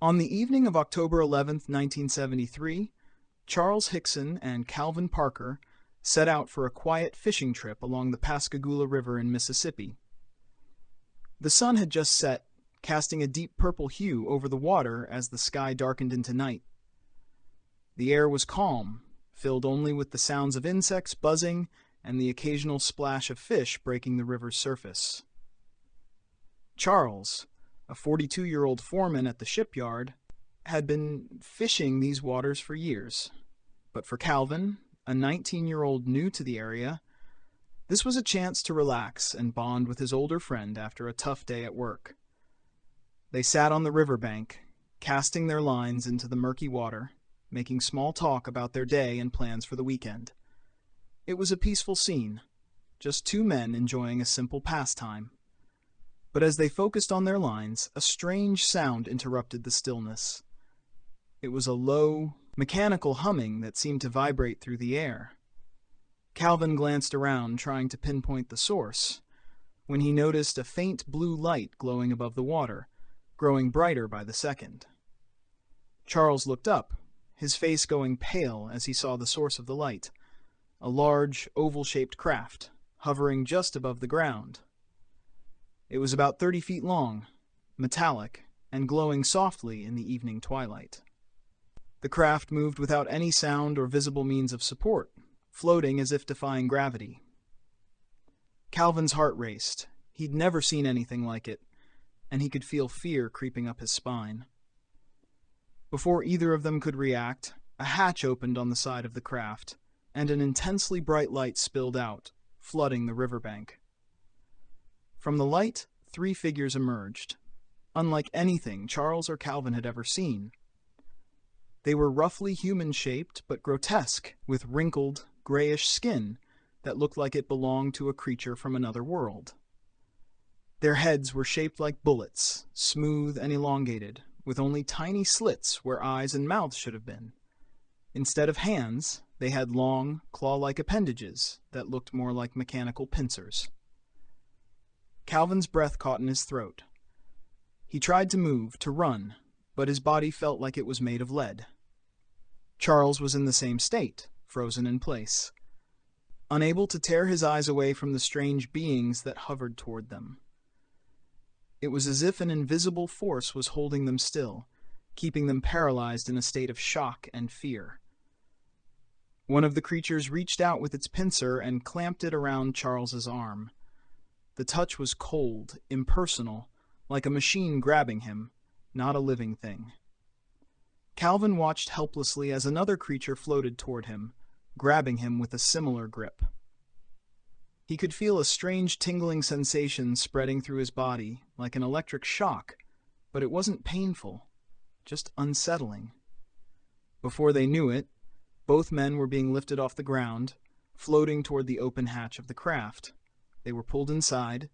On the evening of October 11th, 1973, Charles Hickson and Calvin Parker set out for a quiet fishing trip along the Pascagoula River in Mississippi. The sun had just set, casting a deep purple hue over the water as the sky darkened into night. The air was calm, filled only with the sounds of insects buzzing and the occasional splash of fish breaking the river's surface. Charles, a 42-year-old foreman at the shipyard, had been fishing these waters for years. But for Calvin, a 19-year-old new to the area, this was a chance to relax and bond with his older friend after a tough day at work. They sat on the riverbank, casting their lines into the murky water, making small talk about their day and plans for the weekend. It was a peaceful scene, just two men enjoying a simple pastime. But as they focused on their lines, a strange sound interrupted the stillness. It was a low, mechanical humming that seemed to vibrate through the air. Calvin glanced around, trying to pinpoint the source, when he noticed a faint blue light glowing above the water, growing brighter by the second. Charles looked up, his face going pale as he saw the source of the light, a large, oval-shaped craft, hovering just above the ground. It was about 30 feet long, metallic, and glowing softly in the evening twilight. The craft moved without any sound or visible means of support, floating as if defying gravity. Calvin's heart raced. He'd never seen anything like it, and he could feel fear creeping up his spine. Before either of them could react, a hatch opened on the side of the craft, and an intensely bright light spilled out, flooding the riverbank. From the light, three figures emerged, unlike anything Charles or Calvin had ever seen. They were roughly human-shaped but grotesque, with wrinkled, grayish skin that looked like it belonged to a creature from another world. Their heads were shaped like bullets, smooth and elongated, with only tiny slits where eyes and mouths should have been. Instead of hands, they had long, claw-like appendages that looked more like mechanical pincers. Calvin's breath caught in his throat. He tried to move, to run, but his body felt like it was made of lead. Charles was in the same state, frozen in place, unable to tear his eyes away from the strange beings that hovered toward them. It was as if an invisible force was holding them still, keeping them paralyzed in a state of shock and fear. One of the creatures reached out with its pincer and clamped it around Charles's arm. The touch was cold, impersonal, like a machine grabbing him, not a living thing. Calvin watched helplessly as another creature floated toward him, grabbing him with a similar grip. He could feel a strange tingling sensation spreading through his body, like an electric shock, but it wasn't painful, just unsettling. Before they knew it, both men were being lifted off the ground, floating toward the open hatch of the craft. They were pulled inside,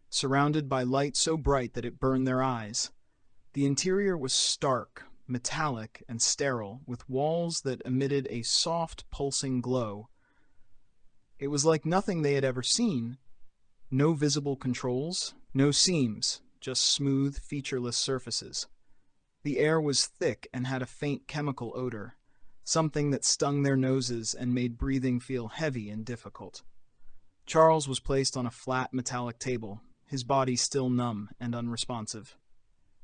surrounded by light so bright that it burned their eyes. The interior was stark, metallic, and sterile, with walls that emitted a soft, pulsing glow. It was like nothing they had ever seen. No visible controls, no seams, just smooth, featureless surfaces. The air was thick and had a faint chemical odor, something that stung their noses and made breathing feel heavy and difficult. Charles was placed on a flat metallic table, his body still numb and unresponsive.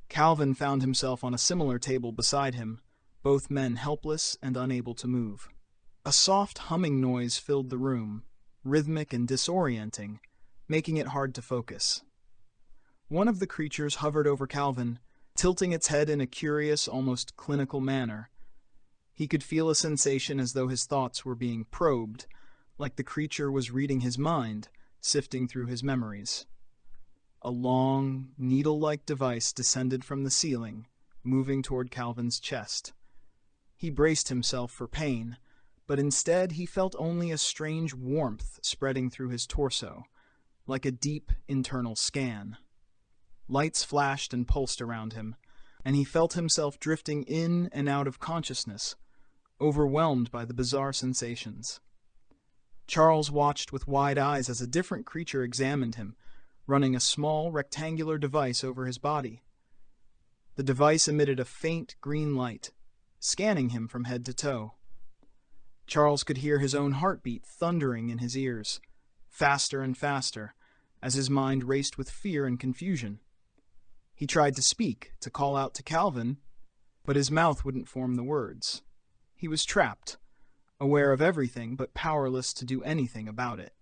Calvin found himself on a similar table beside him, both men helpless and unable to move. A soft humming noise filled the room, rhythmic and disorienting, making it hard to focus. One of the creatures hovered over Calvin, tilting its head in a curious, almost clinical manner. He could feel a sensation as though his thoughts were being probed, like the creature was reading his mind, sifting through his memories. A long, needle-like device descended from the ceiling, moving toward Calvin's chest. He braced himself for pain, but instead he felt only a strange warmth spreading through his torso, like a deep internal scan. Lights flashed and pulsed around him, and he felt himself drifting in and out of consciousness, overwhelmed by the bizarre sensations. Charles watched with wide eyes as a different creature examined him, running a small rectangular device over his body. The device emitted a faint green light, scanning him from head to toe. Charles could hear his own heartbeat thundering in his ears, faster and faster, as his mind raced with fear and confusion. He tried to speak, to call out to Calvin, but his mouth wouldn't form the words. He was trapped, aware of everything but powerless to do anything about it.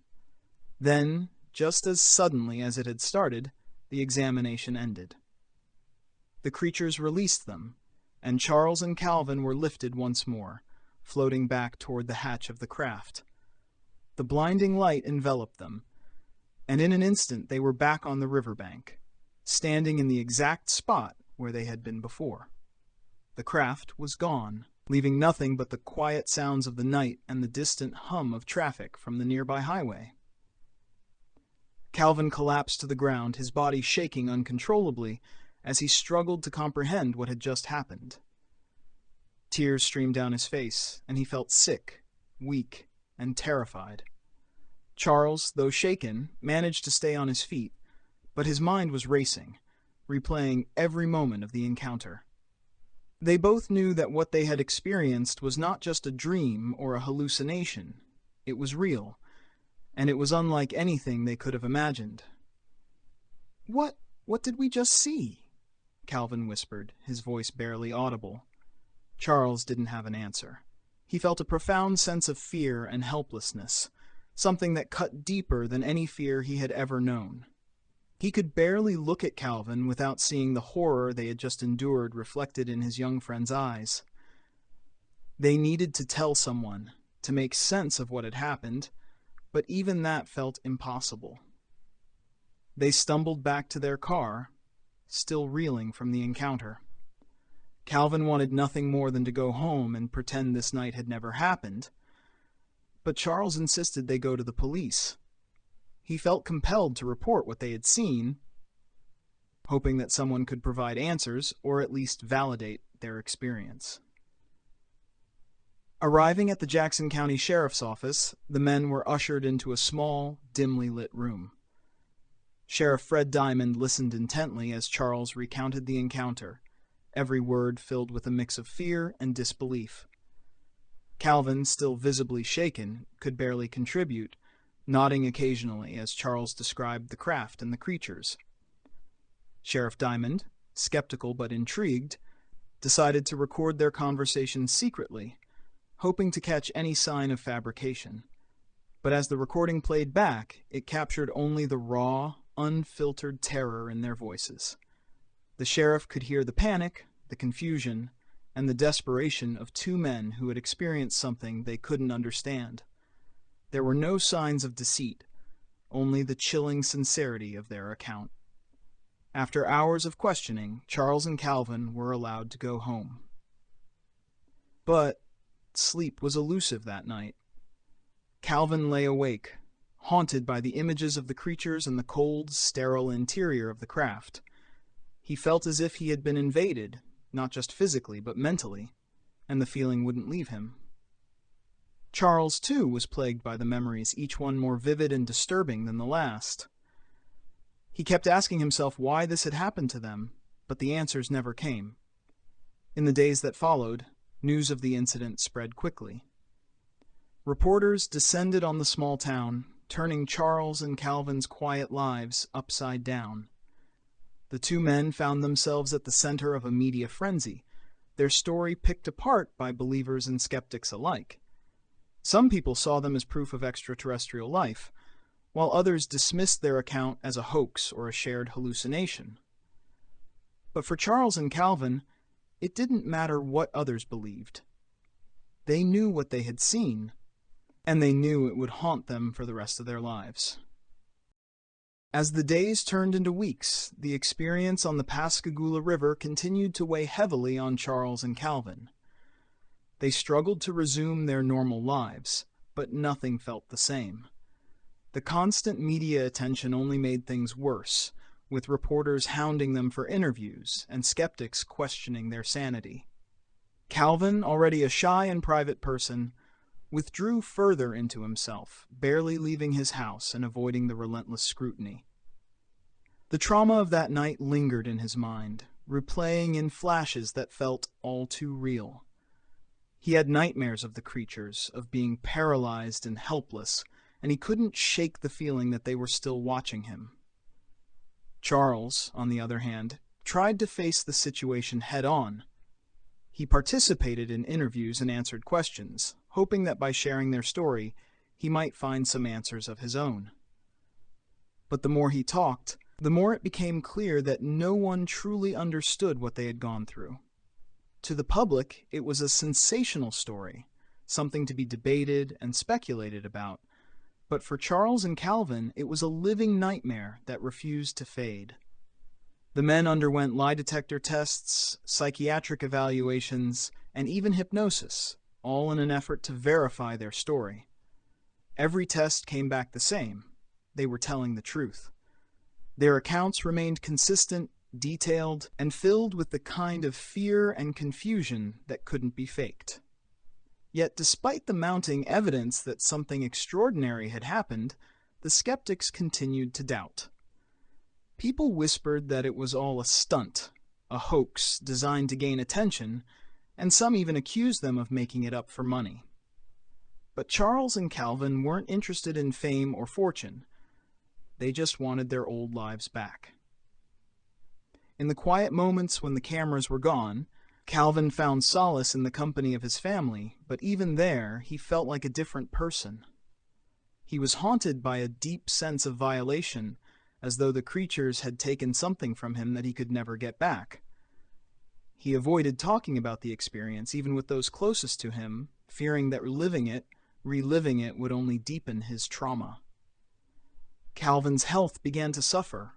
Then, just as suddenly as it had started, the examination ended. The creatures released them, and Charles and Calvin were lifted once more, floating back toward the hatch of the craft. The blinding light enveloped them, and in an instant they were back on the riverbank, standing in the exact spot where they had been before. The craft was gone, leaving nothing but the quiet sounds of the night and the distant hum of traffic from the nearby highway. Calvin collapsed to the ground, his body shaking uncontrollably as he struggled to comprehend what had just happened. Tears streamed down his face, and he felt sick, weak, and terrified. Charles, though shaken, managed to stay on his feet, but his mind was racing, replaying every moment of the encounter. They both knew that what they had experienced was not just a dream or a hallucination. It was real, and it was unlike anything they could have imagined. What did we just see?" Calvin whispered, his voice barely audible. Charles didn't have an answer. He felt a profound sense of fear and helplessness, something that cut deeper than any fear he had ever known. He could barely look at Calvin without seeing the horror they had just endured reflected in his young friend's eyes. They needed to tell someone, to make sense of what had happened, but even that felt impossible. They stumbled back to their car, still reeling from the encounter. Calvin wanted nothing more than to go home and pretend this night had never happened, but Charles insisted they go to the police. He felt compelled to report what they had seen, hoping that someone could provide answers or at least validate their experience. Arriving at the Jackson County Sheriff's Office, the men were ushered into a small, dimly lit room. Sheriff Fred Diamond listened intently as Charles recounted the encounter, every word filled with a mix of fear and disbelief. Calvin, still visibly shaken, could barely contribute, nodding occasionally as Charles described the craft and the creatures. Sheriff Diamond, skeptical but intrigued, decided to record their conversation secretly, hoping to catch any sign of fabrication. But as the recording played back, it captured only the raw, unfiltered terror in their voices. The sheriff could hear the panic, the confusion, and the desperation of two men who had experienced something they couldn't understand. There were no signs of deceit, only the chilling sincerity of their account. After hours of questioning, Charles and Calvin were allowed to go home. But sleep was elusive that night. Calvin lay awake, haunted by the images of the creatures and the cold, sterile interior of the craft. He felt as if he had been invaded, not just physically, but mentally, and the feeling wouldn't leave him. Charles, too, was plagued by the memories, each one more vivid and disturbing than the last. He kept asking himself why this had happened to them, but the answers never came. In the days that followed, news of the incident spread quickly. Reporters descended on the small town, turning Charles and Calvin's quiet lives upside down. The two men found themselves at the center of a media frenzy, their story picked apart by believers and skeptics alike. Some people saw them as proof of extraterrestrial life, while others dismissed their account as a hoax or a shared hallucination. But for Charles and Calvin, it didn't matter what others believed. They knew what they had seen, and they knew it would haunt them for the rest of their lives. As the days turned into weeks, the experience on the Pascagoula River continued to weigh heavily on Charles and Calvin. They struggled to resume their normal lives, but nothing felt the same. The constant media attention only made things worse, with reporters hounding them for interviews and skeptics questioning their sanity. Calvin, already a shy and private person, withdrew further into himself, barely leaving his house and avoiding the relentless scrutiny. The trauma of that night lingered in his mind, replaying in flashes that felt all too real. He had nightmares of the creatures, of being paralyzed and helpless, and he couldn't shake the feeling that they were still watching him. Charles, on the other hand, tried to face the situation head-on. He participated in interviews and answered questions, hoping that by sharing their story, he might find some answers of his own. But the more he talked, the more it became clear that no one truly understood what they had gone through. To the public, it was a sensational story, something to be debated and speculated about. But for Charles and Calvin, it was a living nightmare that refused to fade. The men underwent lie detector tests, psychiatric evaluations, and even hypnosis, all in an effort to verify their story. Every test came back the same. They were telling the truth. Their accounts remained consistent, detailed, and filled with the kind of fear and confusion that couldn't be faked. Yet despite the mounting evidence that something extraordinary had happened, the skeptics continued to doubt. People whispered that it was all a stunt, a hoax designed to gain attention, and some even accused them of making it up for money. But Charles and Calvin weren't interested in fame or fortune. They just wanted their old lives back. In the quiet moments when the cameras were gone, Calvin found solace in the company of his family, but even there, he felt like a different person. He was haunted by a deep sense of violation, as though the creatures had taken something from him that he could never get back. He avoided talking about the experience, even with those closest to him, fearing that reliving it would only deepen his trauma. Calvin's health began to suffer.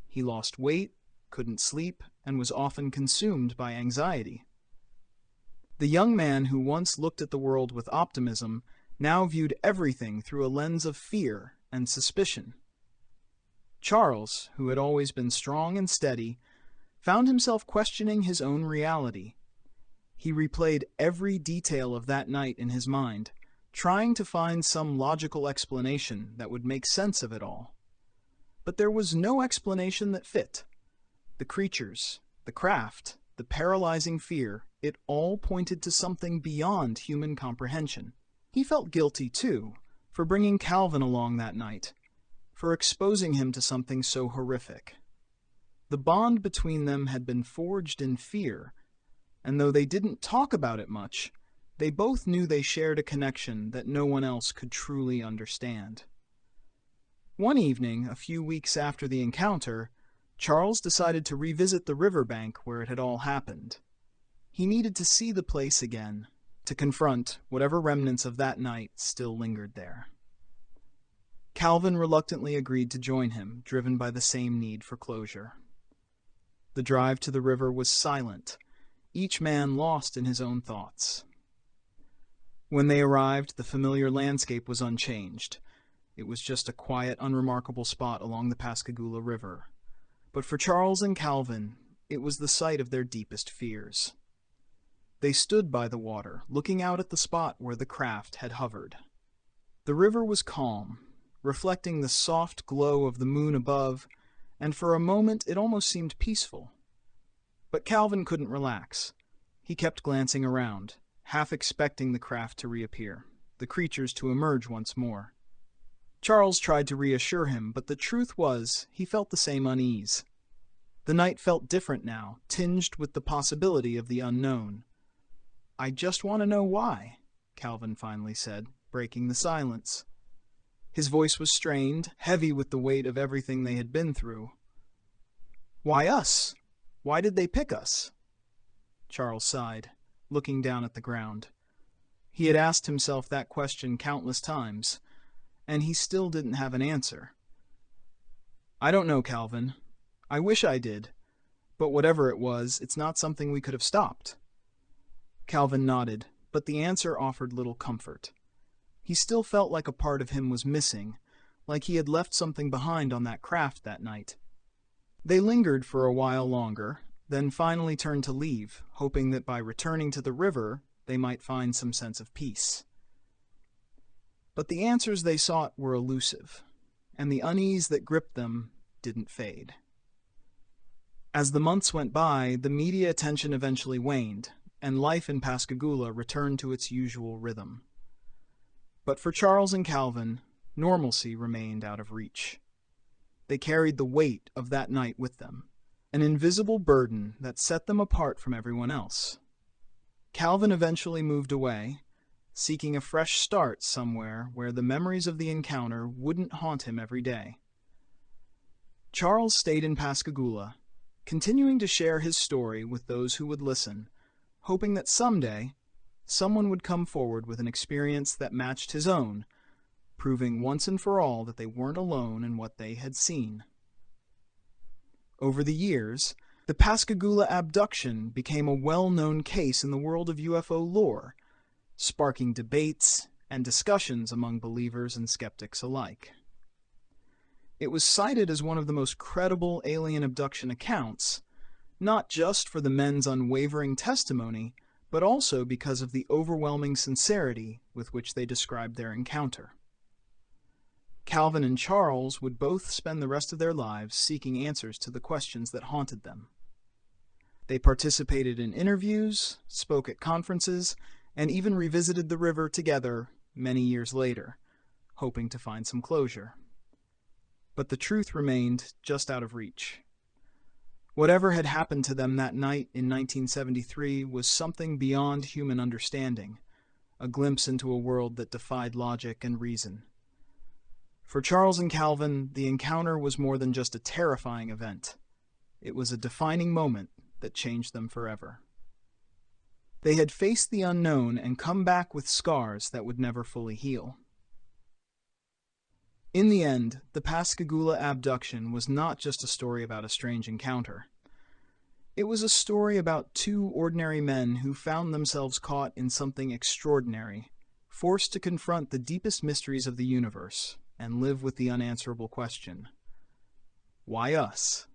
He lost weight, couldn't sleep, and was often consumed by anxiety. The young man who once looked at the world with optimism now viewed everything through a lens of fear and suspicion. Charles, who had always been strong and steady, found himself questioning his own reality. He replayed every detail of that night in his mind, trying to find some logical explanation that would make sense of it all. But there was no explanation that fit. The creatures, the craft, the paralyzing fear, it all pointed to something beyond human comprehension. He felt guilty, too, for bringing Calvin along that night, for exposing him to something so horrific. The bond between them had been forged in fear, and though they didn't talk about it much, they both knew they shared a connection that no one else could truly understand. One evening, a few weeks after the encounter, Charles decided to revisit the riverbank where it had all happened. He needed to see the place again, to confront whatever remnants of that night still lingered there. Calvin reluctantly agreed to join him, driven by the same need for closure. The drive to the river was silent, each man lost in his own thoughts. When they arrived, the familiar landscape was unchanged. It was just a quiet, unremarkable spot along the Pascagoula River. But for Charles and Calvin, it was the site of their deepest fears. They stood by the water, looking out at the spot where the craft had hovered. The river was calm, reflecting the soft glow of the moon above, and for a moment it almost seemed peaceful. But Calvin couldn't relax. He kept glancing around, half expecting the craft to reappear, the creatures to emerge once more. Charles tried to reassure him, but the truth was, he felt the same unease. The night felt different now, tinged with the possibility of the unknown. "I just want to know why," Calvin finally said, breaking the silence. His voice was strained, heavy with the weight of everything they had been through. "Why us? Why did they pick us?" Charles sighed, looking down at the ground. He had asked himself that question countless times, and he still didn't have an answer. "I don't know, Calvin. I wish I did. But whatever it was, it's not something we could have stopped." Calvin nodded, but the answer offered little comfort. He still felt like a part of him was missing, like he had left something behind on that craft that night. They lingered for a while longer, then finally turned to leave, hoping that by returning to the river, they might find some sense of peace. But the answers they sought were elusive, and the unease that gripped them didn't fade. As the months went by, the media attention eventually waned, and life in Pascagoula returned to its usual rhythm. But for Charles and Calvin, normalcy remained out of reach. They carried the weight of that night with them, an invisible burden that set them apart from everyone else. Calvin eventually moved away, seeking a fresh start somewhere where the memories of the encounter wouldn't haunt him every day. Charles stayed in Pascagoula, continuing to share his story with those who would listen, hoping that someday someone would come forward with an experience that matched his own, proving once and for all that they weren't alone in what they had seen. Over the years, the Pascagoula Abduction became a well-known case in the world of UFO lore, sparking debates and discussions among believers and skeptics alike. It was cited as one of the most credible alien abduction accounts, not just for the men's unwavering testimony, but also because of the overwhelming sincerity with which they described their encounter. Calvin and Charles would both spend the rest of their lives seeking answers to the questions that haunted them. They participated in interviews, spoke at conferences, and even revisited the river together many years later, hoping to find some closure. But the truth remained just out of reach. Whatever had happened to them that night in 1973 was something beyond human understanding, a glimpse into a world that defied logic and reason. For Charles and Calvin, the encounter was more than just a terrifying event. It was a defining moment that changed them forever. They had faced the unknown and come back with scars that would never fully heal. In the end, the Pascagoula Abduction was not just a story about a strange encounter. It was a story about two ordinary men who found themselves caught in something extraordinary, forced to confront the deepest mysteries of the universe and live with the unanswerable question, why us?